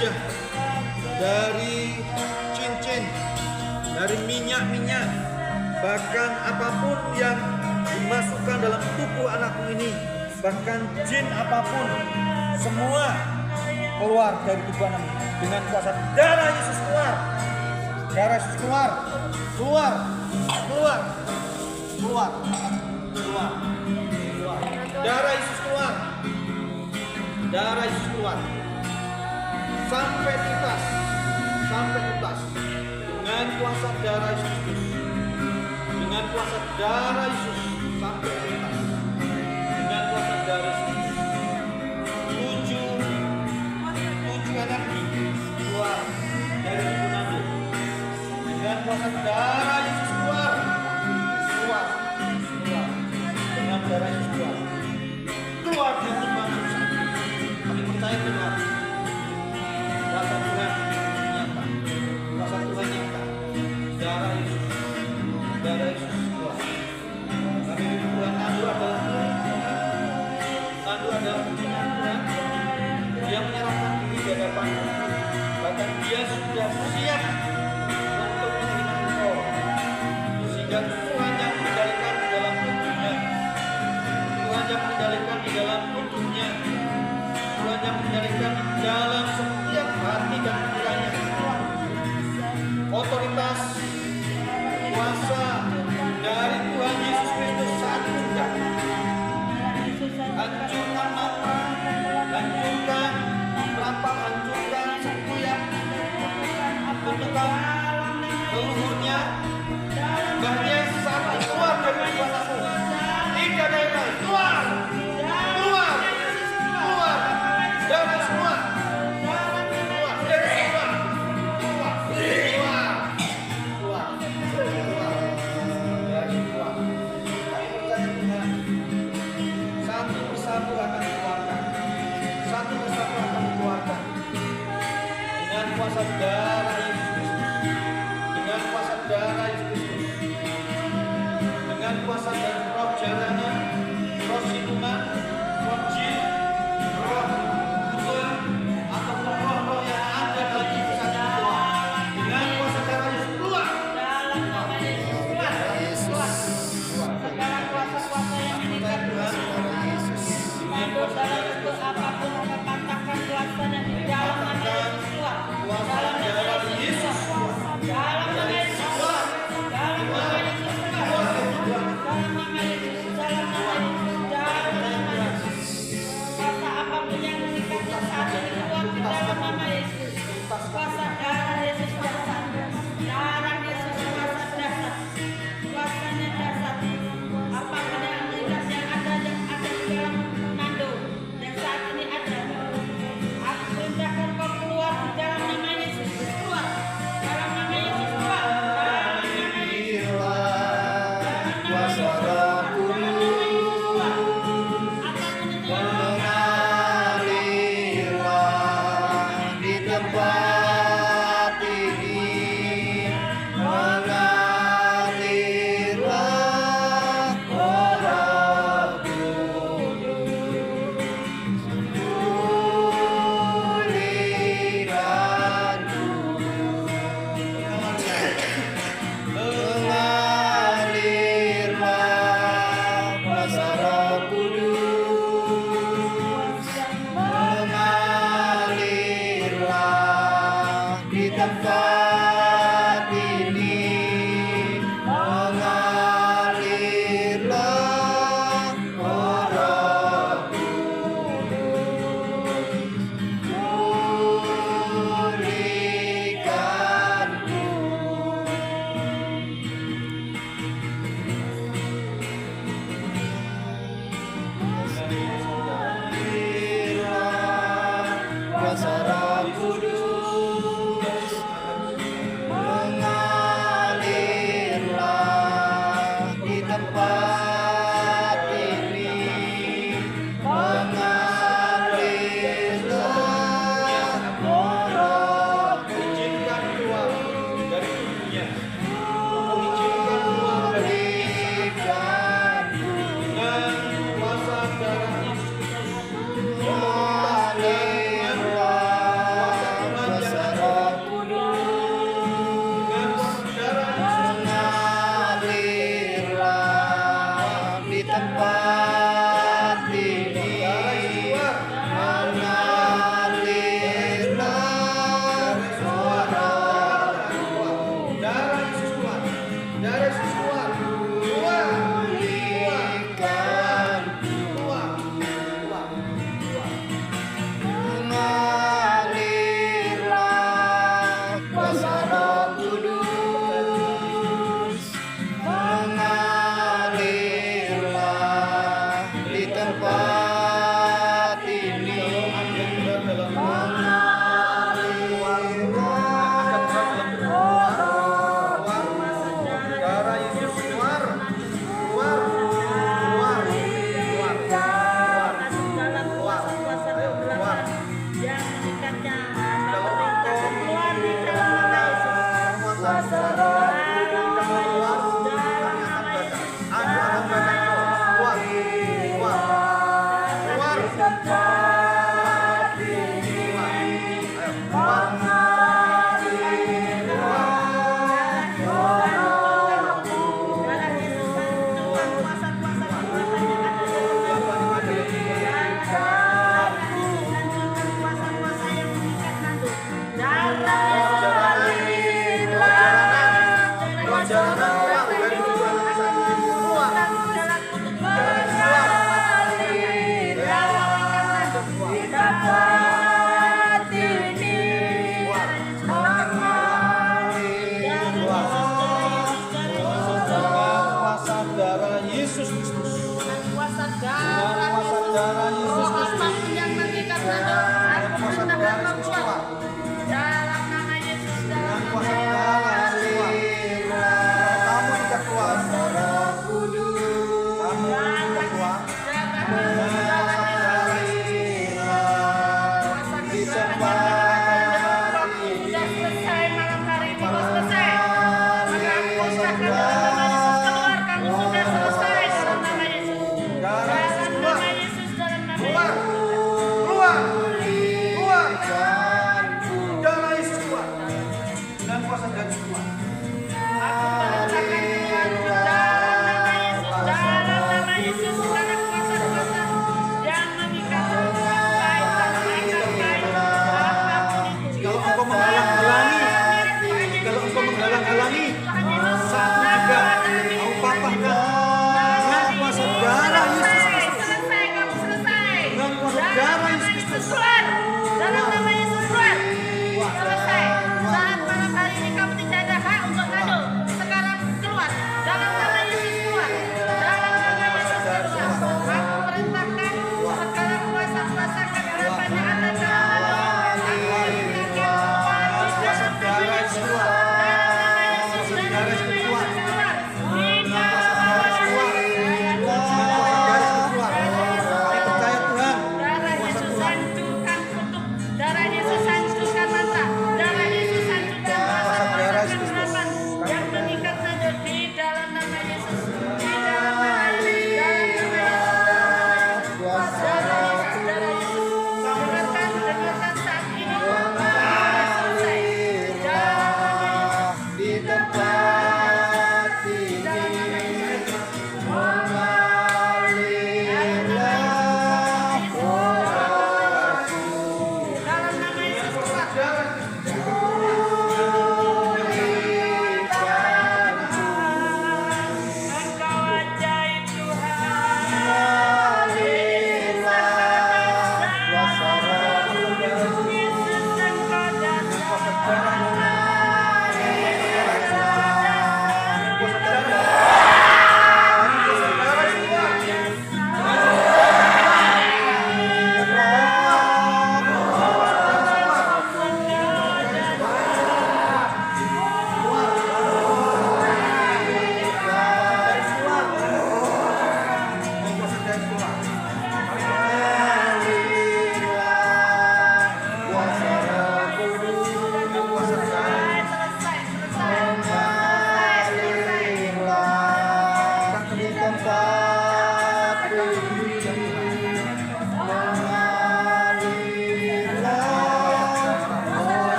wajah, dari cincin, dari minyak-minyak, bahkan apapun yang dimasukkan dalam tubuh anakku ini, bahkan jin apapun, semua keluar dari tubuh anakku dengan kuasa darah Yesus. Keluar, darah Yesus keluar, keluar, keluar, keluar, keluar, keluar, darah Yesus keluar, darah Yesus keluar, sampai tuntas, sampai tuntas, dengan kuasa darah Yesus, dengan kuasa darah Yesus sampai tuntas, dengan kuasa darah Yesus. Tujuh energi keluar dari tubuh Nabi dengan kuasa darah Yesus. Keluar, keluar, keluar, dengan darah Yesus keluar, keluar dari tubuh Nabi. Kami percaya Tuhan, kuasa Tuhan nyata, kuasa Tuhan nyata, darah Yesus, darah Yesus keluar. Kami Tuhan, Tandu adalah Tuhan, Tandu adalah Tuhan. Dia menyerahkan diri di hadapan, bahkan dia sudah siap untuk menerima engkau, sehingga Tuhan yang mengendalikan di dalam hidupnya, Tuhan yang mengendalikan di dalam hidupnya, Tuhan yang mengendalikan di dalam setiap hati dan pikirannya. Otoritas kuasa dari Tuhan Yesus Kristus saat juga hancurkan mata, hancurkan merampok, hancurkan setiap kutukan leluhurnya, bahkan saat keluar dari kuasamu, tidak ada yang lain. Keluar, keluar, keluar, darah semua, keluar, darah semua, keluar, keluar, keluar, keluar, dari keluar. Kami percaya Tuhan, satu persatu akan dikeluarkan, satu persatu akan dikeluarkan dengan kuasa darah Yesus Kristus, dengan kuasa darah Yesus Kristus, dengan kuasa dan roh jaranya, roh siluman, roh jin, roh usul, ataupun roh-roh yang ada dalam hidup saat ini keluar, dengan kuasa darah Yesus keluar, keluar, Yesus, Segala kuasa-kuasa yang mengikat maupun dalam bentuk apapun, katakan kuasa dan di dalam nama Yesus keluar, dalam nama tempat ini.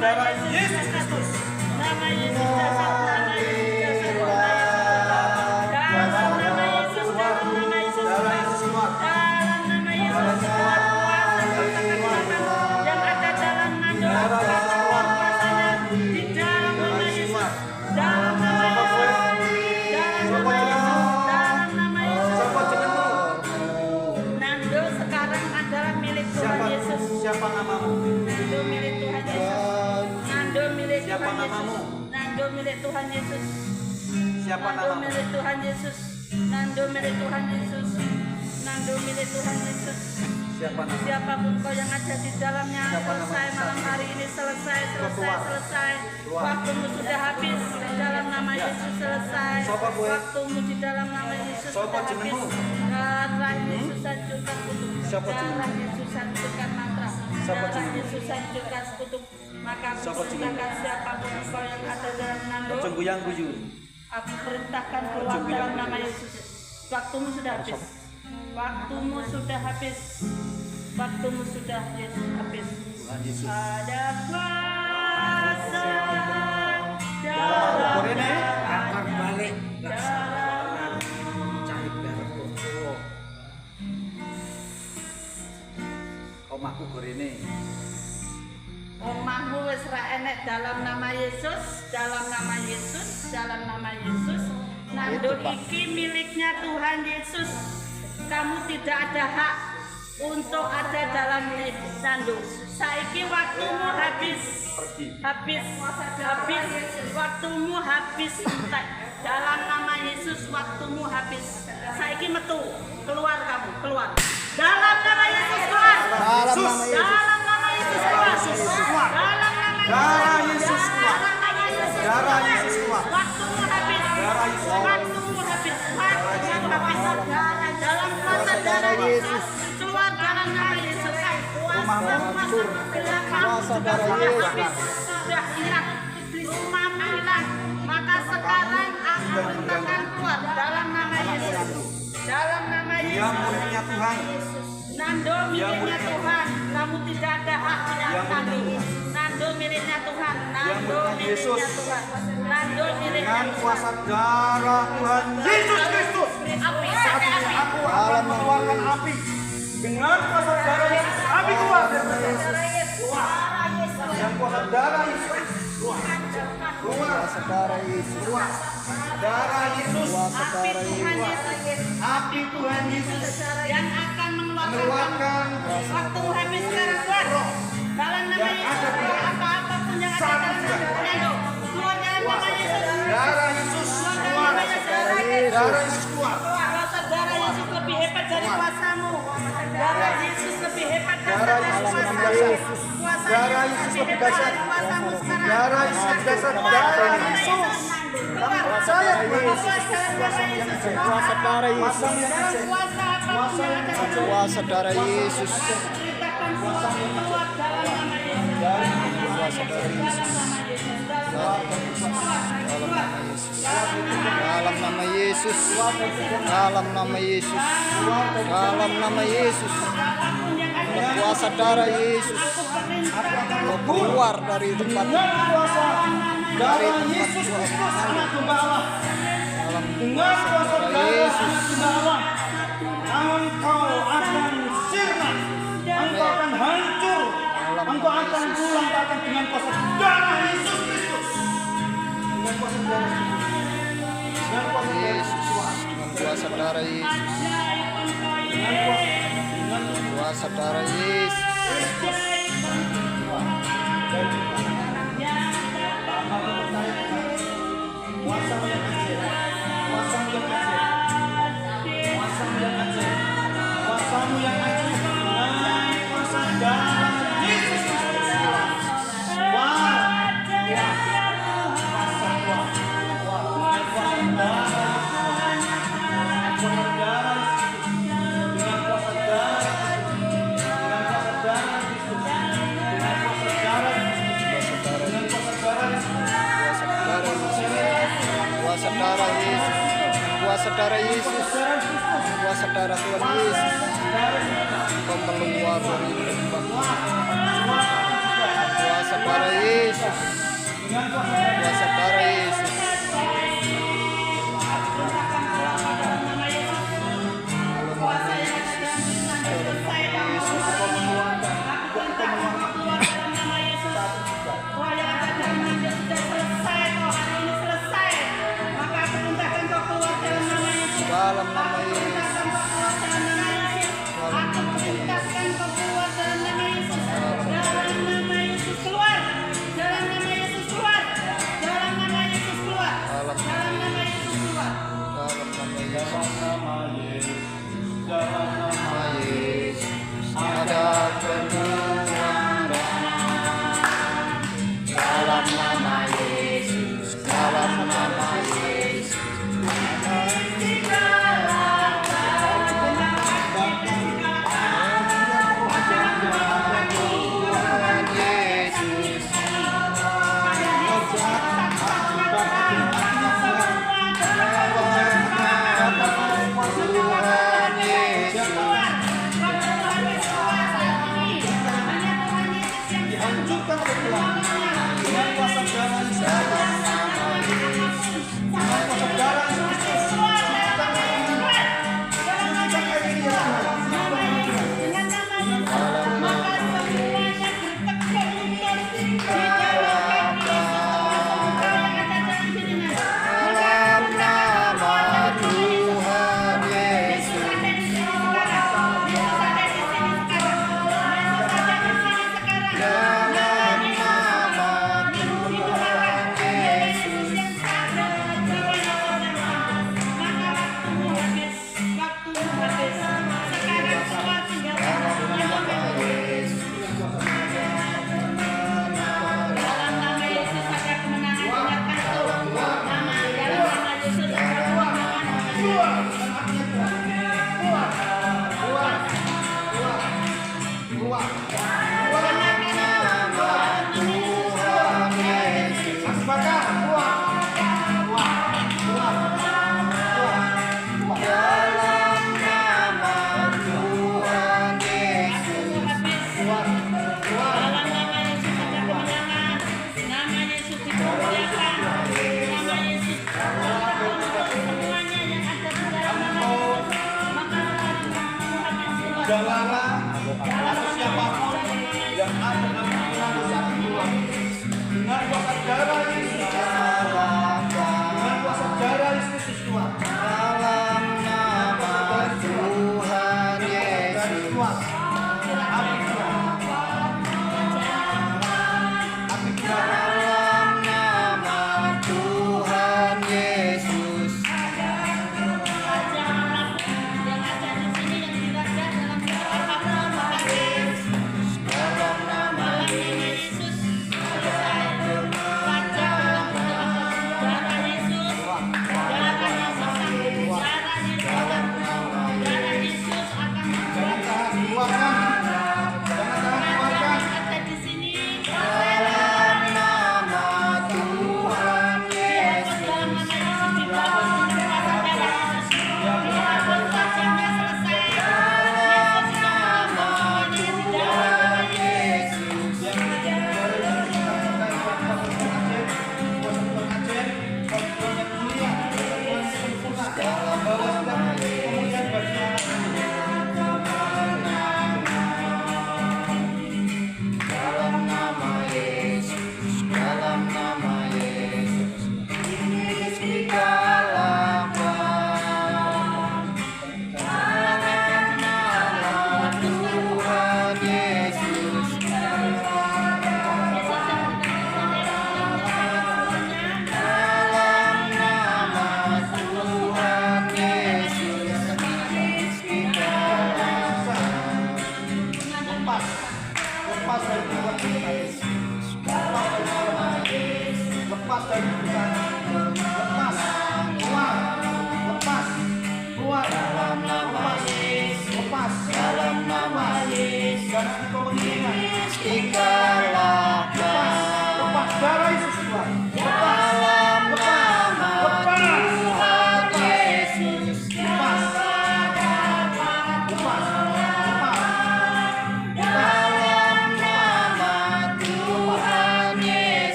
darah Yesus Kristus. Nama Yesus dasar, nama Yesus dasar, dalam nama Yesus, dalam nama Yesus, Darah Yesus keluar. dalam nama Yesus keluar kuasa kekuatan yang ada dalam nama kuasanya di dalam nama Yesus, dalam nama Yesus, dalam nama Yesus, dalam nama Yesus. Nando sekarang adalah milik Tuhan Yesus. Siapa namamu? Nando milik Tuhan Tuhan Yesus. namamu? Nando milik Tuhan Yesus. Siapa Nando namamu? milik Tuhan Yesus. Nando milik Tuhan Yesus. Nando milik Tuhan Yesus. Siapa namamu? Siapapun kau yang ada di dalamnya, Siapa selesai namamu? malam hari ini, selesai. Keluar. Waktumu sudah habis di dalam nama Yesus, selesai. Siapa gue? Waktumu di dalam nama Yesus Siapa sudah habis. jenengmu? Darah Yesus hancurkan kutuk. Siapa Darah jenengmu? Yesus hancurkan mantra. Siapa Darah jenengmu? Yesus hancurkan kutuk. Maka aku Siapa jenengmu? perintahkan siapapun kau yang ada dalam Nando, Ojo guyang guyu. aku perintahkan keluar dalam nama Yesus. Waktumu sudah habis. Waktumu sudah habis. Waktumu sudah habis. Tuhan Yesus. Ada kuasa dalam Korene. Akar balik. dalam Cari darah kok. Omahku gorene. omahmu wis ra enek dalam nama Yesus, dalam nama Yesus, dalam nama Yesus. Nando iki miliknya Tuhan Yesus. Kamu tidak ada hak untuk ada dalam Nando. Saiki waktumu habis. Pergi. Habis waktumu habis entek. Dalam nama Yesus waktumu habis. Saiki metu, keluar kamu, keluar. Dalam nama Yesus keluar. Dalam nama Yesus. Dalam nama Yesus keluar. Dalam nama Darah Yesus keluar. Dalam nama Yesus Darah Yesus keluar. Waktumu habis. Darah Yesus. Waktumu habis. Waktumu habis. Dalam kuasa darah Yesus. Keluar dalam nama Yesus. Kuasa darah Yesus. Sudah hilang. Rumahmu hilang. Maka sekarang aku perintahkan keluar dalam nama Yesus. Dalam nama Dia Yesus. muridnya Tuhan. Nando miliknya Tuhan. Kamu tidak ada hak punya Dia Nando. muridnya Nando miliknya Tuhan. Nando muridnya miliknya Yesus. Tuhan. Nando miliknya Dengan Tuhan. kuasa darah Tuhan Yesus Kristus. Api, api, api. Aku akan mengeluarkan api. Dengan kuasa darah Yesus. Api keluar. Dengan kuasa darah Yesus. Keluar. Kuasa darah Yesus. Darah Yesus. Kuasa Api darah Tuhan Yesus. Yesus Api Tuhan Yesus. yang akan Mengeluarkan waktu habis sekarang keluar dalam nama Yesus. Apa-apapun yang ada dalam Nando keluar dalam nama Yesus. darah Yesus. Keluar. Darah Yesus keluar. Kuasa darah Yesus lebih hebat dari kuasamu. Darah Yesus lebih hebat Darah dari Yesus lebih kuasamu. dahsyat. Kuasa Darah Yesus Yesus lebih lebih hebat dahsyat. dari kuasamu sekarang. Darah Yesus lebih dahsyat. Keluar Darah dalam nama Yesus. Yesus. Keluar. Saya Keluar dalam nama Yesus. Kuasa darah Yesus. pasang yang Dalam kecil. kuasa apapun yang ada dalam Kuasa darah Yesus. perintahkan keluar dalam nama Yesus. Kuasa darah Yesus. Dalam nama Yesus. Dalam nama Yesus. Dalam nama Yesus. Kuasa darah Yesus. Keluar dari tempat Darah Yesus Kristus anak domba Allah. dalam Dengan kuasa darah Yesus. anak domba Allah. Engkau akan sirna. Engkau akan hancur. Engkau akan pulang bahkan dengan kuasa darah Yesus Kristus. Dengan kuasa darah Yesus. Dengan kuasa darah Yesus. Dengan kuasa darah Yesus. Dengan kuasa Kuasa darah Yesus. kuasa yang ajaib. Kuasamu yang ajaib. Kuasamu yang ajaib. Kuasamu yang ajaib. Dengan kuasa darah Yesus Kristus. Wah. Ya. Kuasa Tuhan. Dengan kuasa darah. Dengan kuasa darah Yesus. Dengan kuasa darah Yesus. Dengan kuasa darah Yesus. Dengan kuasa darah Yesus. Dengan kuasa darah Yesus. Kuasa darah Yesus. Kuasa darah Yesus. Kuasa darah Tuhan Yesus. Engkau keluar dari tempat. Kuasa darah Yesus. Kuasa darah Yesus. Dalam nama Yesus. Keluar dalam nama Yesus keluar.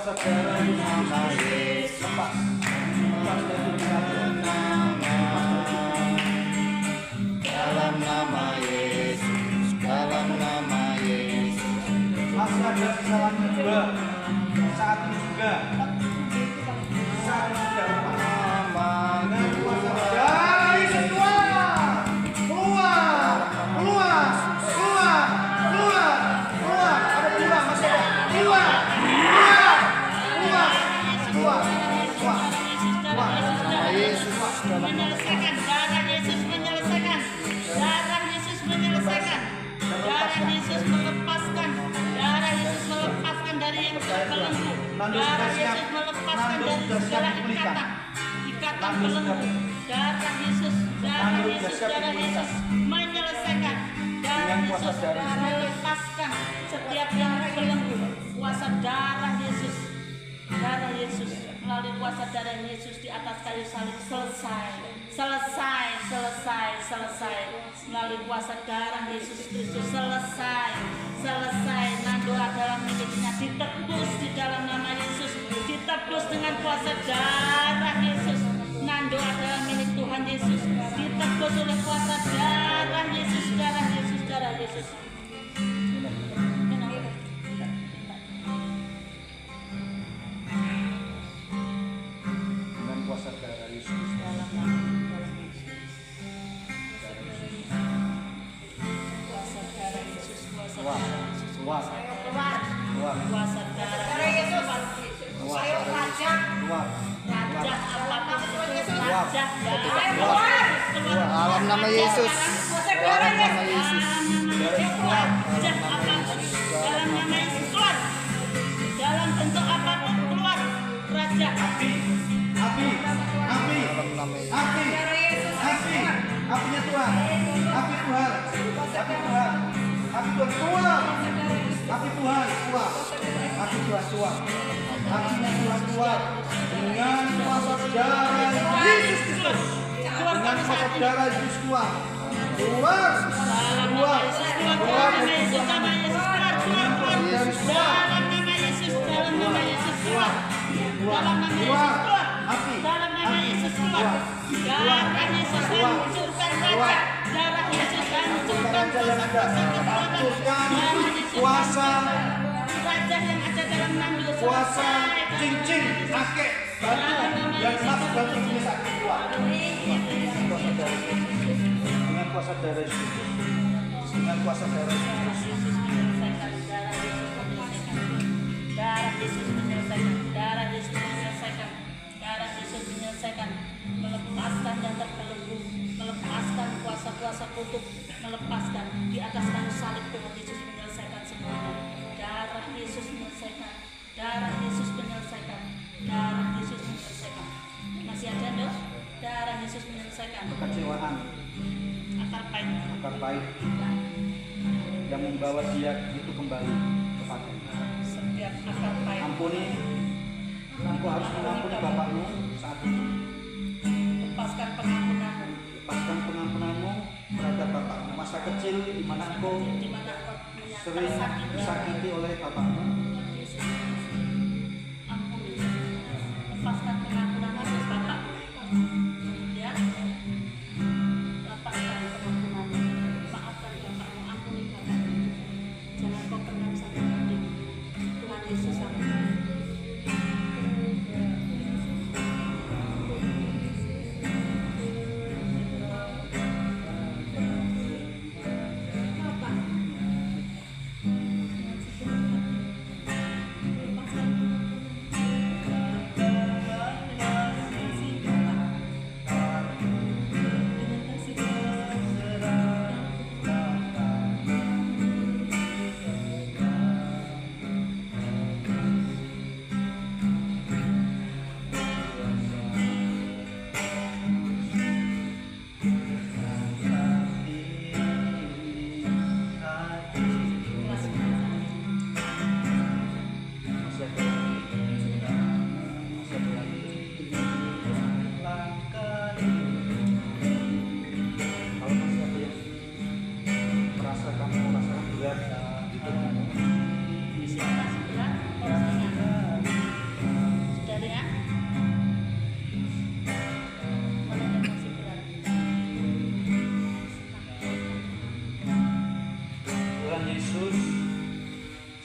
kuasa darah Yesus. Lepas. Lepas dari dalam nama Yesus, dalam nama Yesus. masih ada kesalahan juga. Saat ini juga. Saat ini juga. Dengan kuasa darah Yesus keluar. Keluar. Keluar. Keluar. Keluar. Keluar. Ada keluar. Masih ada. Keluar. Keluar. Keluar. Keluar. Keluar. Keluar. Nama Yesus, dalam nama Menyelesaikan, darah Yesus menyelesaikan, darah Yesus menyelesaikan, darah Yesus melepaskan, darah Yesus melepaskan dari yang terbelenggu, darah Yesus melepaskan dari segala ikatan belenggu, darah Yesus menyelesaikan, darah Yesus melepaskan setiap yang belenggu, kuasa darah Yesus melalui kuasa darah Yesus di atas kayu salib selesai melalui kuasa darah Yesus Kristus selesai Nando adalah miliknya, ditebus di dalam nama Yesus, ditebus dengan kuasa darah Yesus. Nando adalah milik Tuhan Yesus, ditebus oleh kuasa darah Yesus. Dengan kuasa darah Yesus. Keluar. Kuasa darah Yesus. dalam nama Yesus, dalam nama Yesus. Dalam bentuk apapun keluar. Raja. Api. Dalam nama Yesus. Apinya Tuhan. Api Tuhan. Keluar. Api Tuhan keluar. Apinya Tuhan keluar. Dengan kuasa darah Yesus Kristus. Dengan kuasa darah Yesus keluar. Keluar. Kuasa cincin akek batu yang masuk dalam tubuhnya saat keluar. Dengan kuasa darah Yesus. Dengan kuasa darah Yesus. Darah Yesus menyelesaikan, melepaskan yang terbelenggu, melepaskan kuasa-kuasa kutuk, melepaskan di atas kayu salib. Tuhan Yesus menyelesaikan semuanya. Darah Yesus menyelesaikan. Masih ada dok? Darah Yesus menyelesaikan. Kekecewaan, Akar pahit yang membawa dia itu kembali kepadanya. setiap akar pahit. Ampuni, engkau harus mengampuni bapakmu saat ini. Lepaskan pengampunanmu. Lepaskan pengampunanmu terhadap bapakmu. Masa kecil di mana engkau Di mana kau sering disakiti oleh bapakmu. ampuni. Lepaskan pengampunanmu atas bapakmu. Ya. Lepaskan pengampunanmu. Maafkan bapakmu. Ampuni bapakmu. Jangan kau pendam sampai mati. Tuhan Yesus ampuni.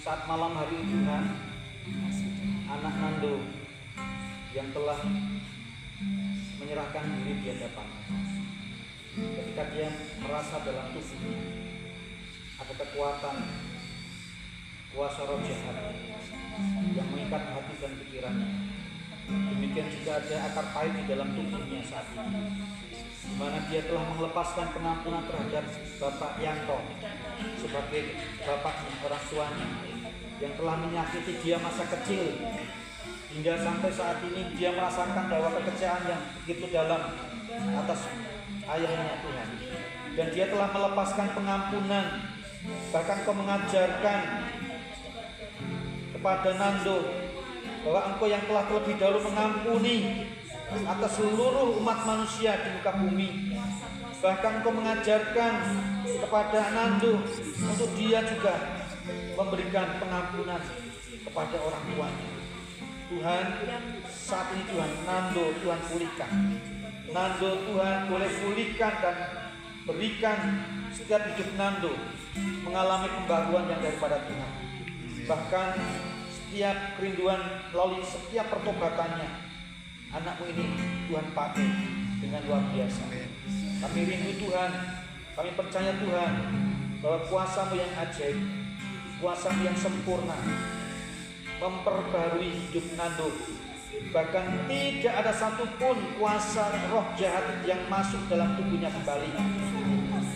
saat malam hari ini Tuhan, anak Nando yang telah menyerahkan diri di hadapan, ketika dia merasa dalam tubuhnya ada kekuatan kuasa roh jahat yang mengikat hati dan pikirannya. Demikian juga ada akar pahit di dalam tubuhnya saat ini, di mana dia telah melepaskan pengampunan terhadap Bapak Yanto sebagai bapaknya, orang tuanya, yang telah menyakiti dia masa kecil, hingga sampai saat ini dia merasakan bahwa kekecewaan yang begitu dalam atas ayahnya Tuhan. Dan dia telah melepaskan pengampunan, bahkan Kau mengajarkan kepada Nando bahwa Engkau yang telah terlebih dahulu mengampuni atas seluruh umat manusia di muka bumi. Bahkan Engkau mengajarkan kepada Nando untuk dia juga memberikan pengampunan kepada orang tuanya. Tuhan, saat ini Tuhan, Nando Tuhan pulihkan. Nando Tuhan boleh pulihkan dan berikan setiap hidup Nando mengalami pembaruan yang daripada Tuhan. Bahkan setiap kerinduan melalui setiap pertobatannya, anakmu ini Tuhan pakai dengan luar biasa. Kami rindu Tuhan, kami percaya Tuhan bahwa kuasa-Mu yang ajaib, kuasa-Mu yang sempurna memperbarui hidup Nando. Bahkan tidak ada satupun kuasa roh jahat yang masuk dalam tubuhnya kembali.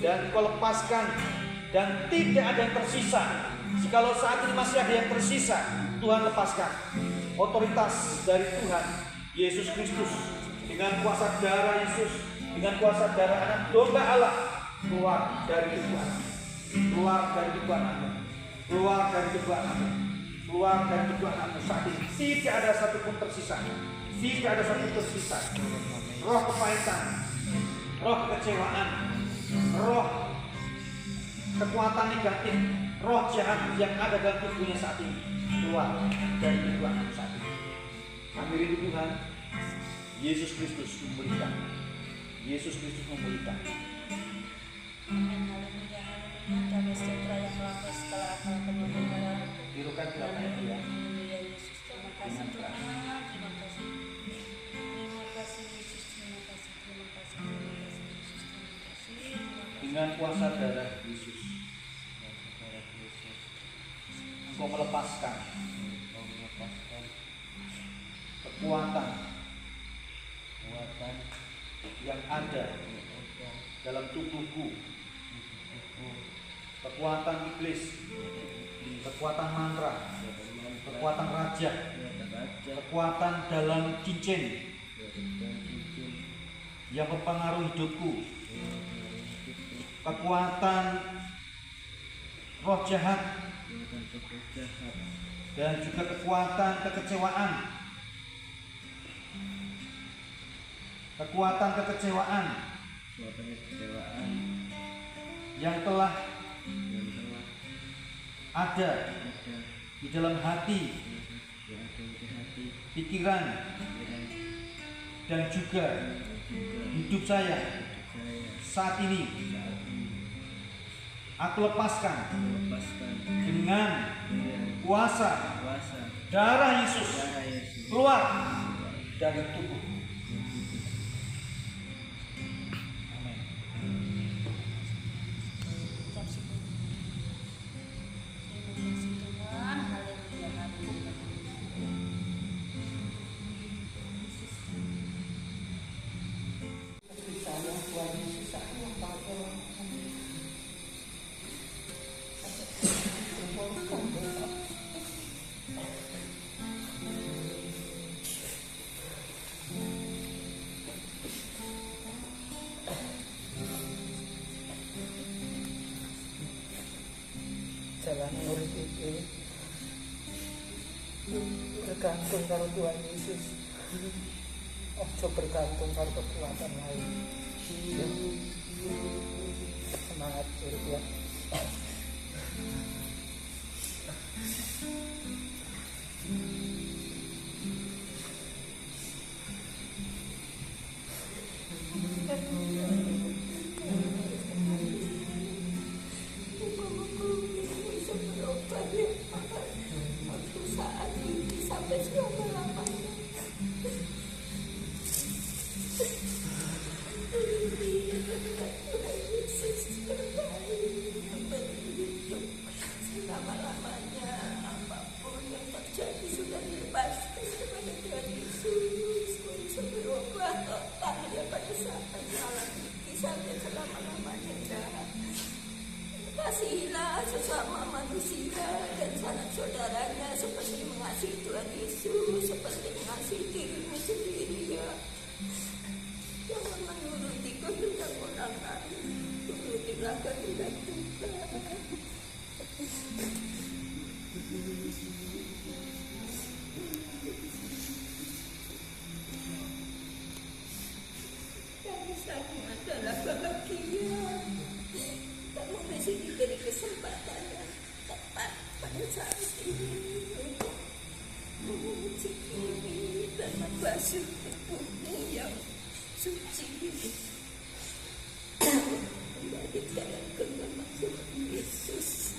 Dan Kau lepaskan, dan tidak ada yang tersisa. Jikalau saat ini masih ada yang tersisa, Tuhan lepaskan. Otoritas dari Tuhan Yesus Kristus, dengan kuasa darah Yesus, dengan kuasa darah anak domba Allah, keluar dari tubuh anak, keluar dari tubuh anakmu, keluar dari tubuh anakmu, keluar dari tubuh anakmu saat ini. Tidak ada satupun tersisa, tidak ada satupun tersisa. Roh kepahitan, roh kekecewaan, roh kekuatan negatif, roh jahat yang ada dalam tubuhnya saat ini, keluar dari tubuh anakmu saat ini. Kami rindu Tuhan, Yesus Kristus memulihkan, Yesus Kristus memulihkan. Amin, haleluya, haleluya. Damai sejahtera yang melampaui segala akal kebenaran. Tirukan kiranya dia. Haleluya Yesus, terima kasih Tuhan, terima kasih. Terima kasih Yesus, terima kasih, terima kasih, terima kasih Yesus, terima kasih. Dengan kuasa darah Yesus, Engkau melepaskan kekuatan yang ada dalam tubuhku, kekuatan iblis, kekuatan mantra, kekuatan raja, kekuatan dalam cincin yang mempengaruhi hidupku, kekuatan roh jahat, dan juga kekuatan kekecewaan. Kekuatan kekecewaan yang telah ada di dalam hati, pikiran, dan juga hidup saya saat ini, aku lepaskan dengan kuasa darah Yesus, keluar dari tubuh. Jalan urip iki bergantung karo Tuhan Yesus. Ojo bergantung karo kekuatan lain. Semangat urip ya. Thank you. Kasihilah sesama manusia dan sanak saudaranya seperti mengasihi Tuhan Yesus, seperti mengasihi dirimu sendiri ya. Jangan menuruti kehendak orang lain, turutilah kehendak Tuhan. Yang satu adalah bahagia. Kamu masih diberi kesempatan yang tepat pada saat ini untuk menguji diri dan membasuh tubuhmu yang suci. Kembali dalam genggaman Tuhan Yesus.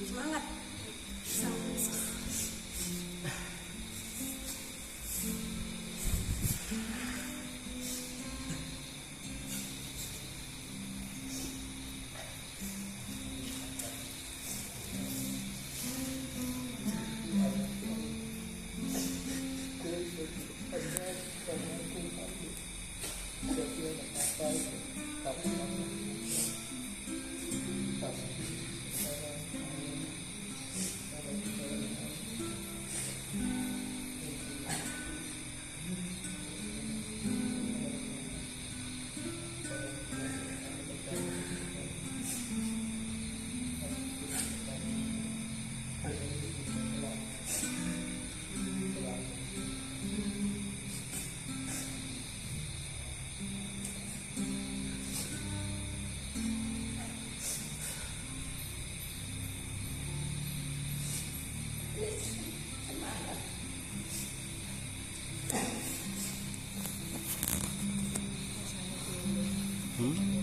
Semangat. Hmm?